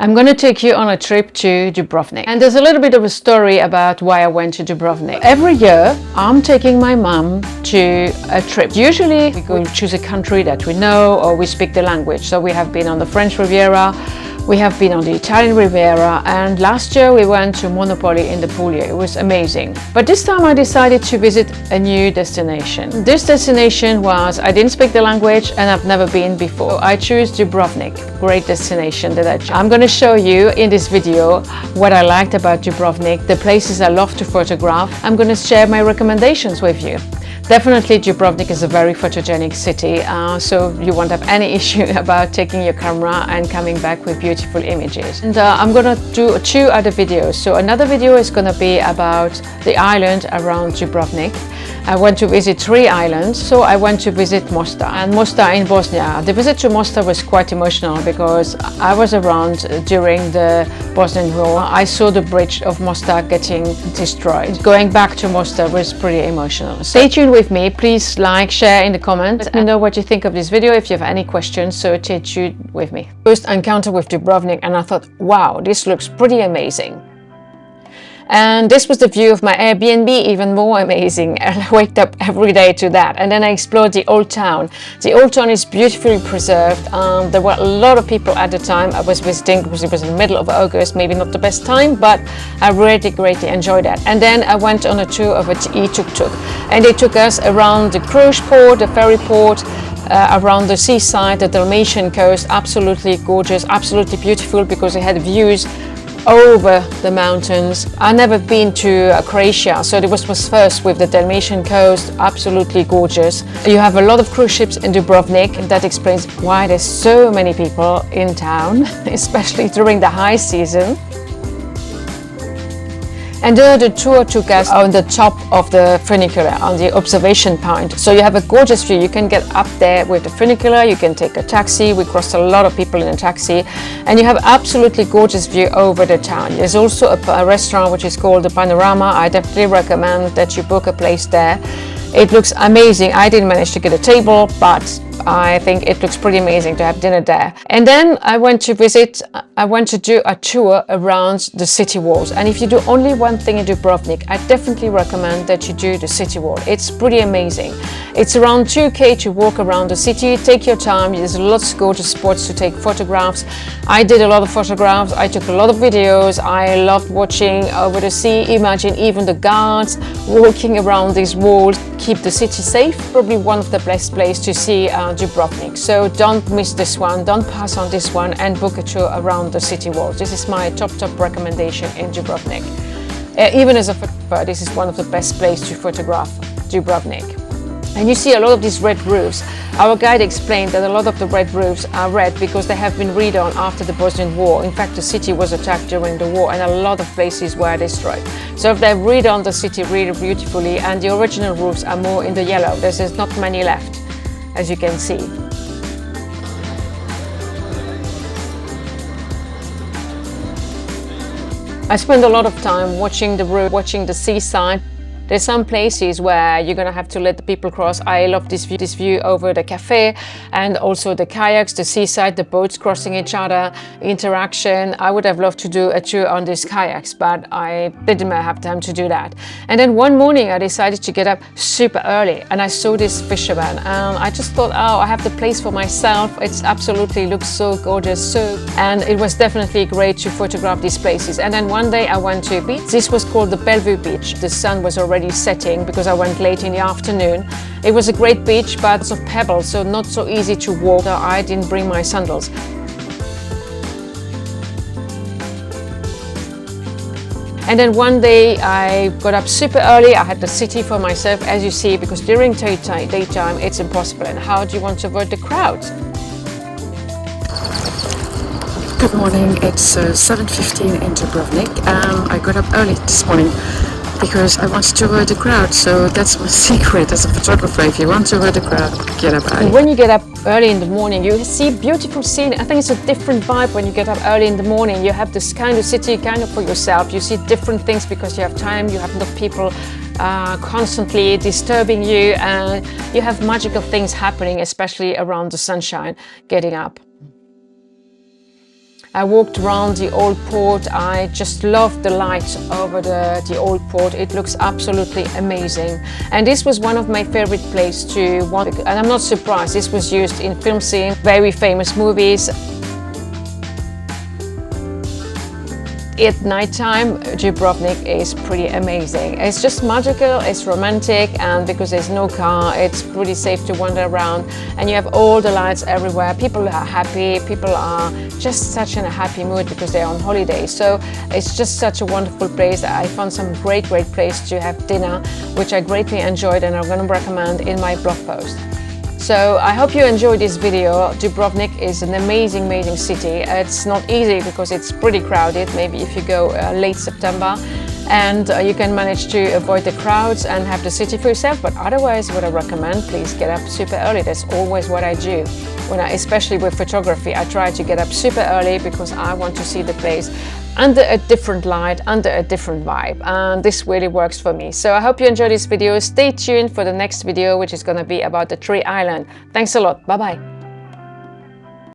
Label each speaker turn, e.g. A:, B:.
A: I'm going to take you on a trip to Dubrovnik. And there's a little bit of a story about why I went to Dubrovnik. Every year, I'm taking my mum to a trip. Usually, we go choose a country that we know or we speak the language. So we have been on the French Riviera, we have been on the Italian Riviera, and last year we went to Monopoly in the Puglia. It was amazing. But this time I decided to visit a new destination. This destination was, I didn't speak the language and I've never been before. I chose Dubrovnik, great destination that I chose. I'm going to show you in this video what I liked about Dubrovnik, the places I love to photograph. I'm going to share my recommendations with you. Definitely Dubrovnik is a very photogenic city, so you won't have any issue about taking your camera and coming back with beautiful images. And I'm gonna do 2 other videos. So another video is gonna be about the island around Dubrovnik. I went to visit 3 islands, so I went to visit Mostar and Mostar in Bosnia. The visit to Mostar was quite emotional because I was around during the Bosnian War. I saw the bridge of Mostar getting destroyed. Going back to Mostar was pretty emotional. Stay tuned with me, please like, share in the comments. Let me know what you think of this video if you have any questions, so stay tuned with me. First encounter with Dubrovnik and I thought, wow, this looks pretty amazing. And this was the view of my Airbnb, even more amazing. And I waked up every day to that. And then I explored the old town. The old town is beautifully preserved. There were a lot of people at the time I was visiting because it was in the middle of August, maybe not the best time, but I really greatly enjoyed that. And then I went on a tour of a tuk-tuk. And they took us around the cruise port, the ferry port, around the seaside, the Dalmatian coast. Absolutely gorgeous, absolutely beautiful because it had views over the mountains. I've never been to Croatia, so it was first with the Dalmatian coast. Absolutely gorgeous. You have a lot of cruise ships in Dubrovnik, and that explains why there's so many people in town, especially during the high season. And the tour took us on the top of the funicular, on the observation point. So you have a gorgeous view. You can get up there with the funicular, you can take a taxi. We crossed a lot of people in a taxi. And you have absolutely gorgeous view over the town. There's also a restaurant which is called the Panorama. I definitely recommend that you book a place there. It looks amazing. I didn't manage to get a table, but I think it looks pretty amazing to have dinner there. And then I went to do a tour around the city walls. And if you do only one thing in Dubrovnik, I definitely recommend that you do the city wall. It's pretty amazing. It's around 2K to walk around the city. Take your time. There's lots of gorgeous spots to take photographs. I did a lot of photographs. I took a lot of videos. I loved watching over the sea. Imagine even the guards walking around these walls. Keep the city safe. Probably one of the best places to see Dubrovnik. So don't miss this one, don't pass on this one, and book a tour around the city walls. This is my top recommendation in Dubrovnik. Even as a photographer, this is one of the best places to photograph Dubrovnik. And you see a lot of these red roofs. Our guide explained that a lot of the red roofs are red because they have been redone after the Bosnian War. In fact, the city was attacked during the war and a lot of places were destroyed. So they've redone the city really beautifully, and the original roofs are more in the yellow. There's not many left, as you can see. I spend a lot of time watching the road, watching the seaside. There's some places where you're gonna have to let the people cross. I love this view over the cafe, and also the kayaks, the seaside, the boats crossing each other, interaction. I would have loved to do a tour on these kayaks, but I didn't have time to do that. And then one morning I decided to get up super early and I saw this fisherman, and I just thought, oh, I have the place for myself. It's absolutely looks so gorgeous, and it was definitely great to photograph these places. And then one day I went to a beach. This was called the Bellevue Beach. The sun was already setting because I went late in the afternoon. It was a great beach, but lots of pebbles, so not so easy to walk. So I didn't bring my sandals. And then one day I got up super early. I had the city for myself, as you see, because during daytime it's impossible. And how do you want to avoid the crowds?
B: Good morning, it's 7:15 in Dubrovnik. I got up early this morning because I wanted to avoid the crowd, so that's my secret as a photographer. If you want to avoid the crowd, get up early.
A: When you get up early in the morning, you see beautiful scene. I think it's a different vibe when you get up early in the morning. You have this kind of city kind of for yourself. You see different things because you have time, you have not people constantly disturbing you, and you have magical things happening, especially around the sunshine getting up. I walked around the old port. I just loved the light over the old port. It looks absolutely amazing. And this was one of my favorite places to watch. And I'm not surprised, this was used in film scene, very famous movies. At nighttime, Dubrovnik is pretty amazing. It's just magical, it's romantic, and because there's no car, it's pretty safe to wander around. And you have all the lights everywhere. People are happy, people are just such in a happy mood because they're on holiday. So it's just such a wonderful place. I found some great place to have dinner, which I greatly enjoyed and I'm going to recommend in my blog post. So I hope you enjoyed this video. Dubrovnik is an amazing city. It's not easy because it's pretty crowded, maybe if you go late September, and you can manage to avoid the crowds and have the city for yourself. But otherwise, what I recommend, please get up super early. That's always what I do. Especially with photography, I try to get up super early because I want to see the place under a different light, under a different vibe, and this really works for me. So I hope you enjoyed this video. Stay tuned for the next video, which is going to be about the tree island. Thanks a lot. Bye bye.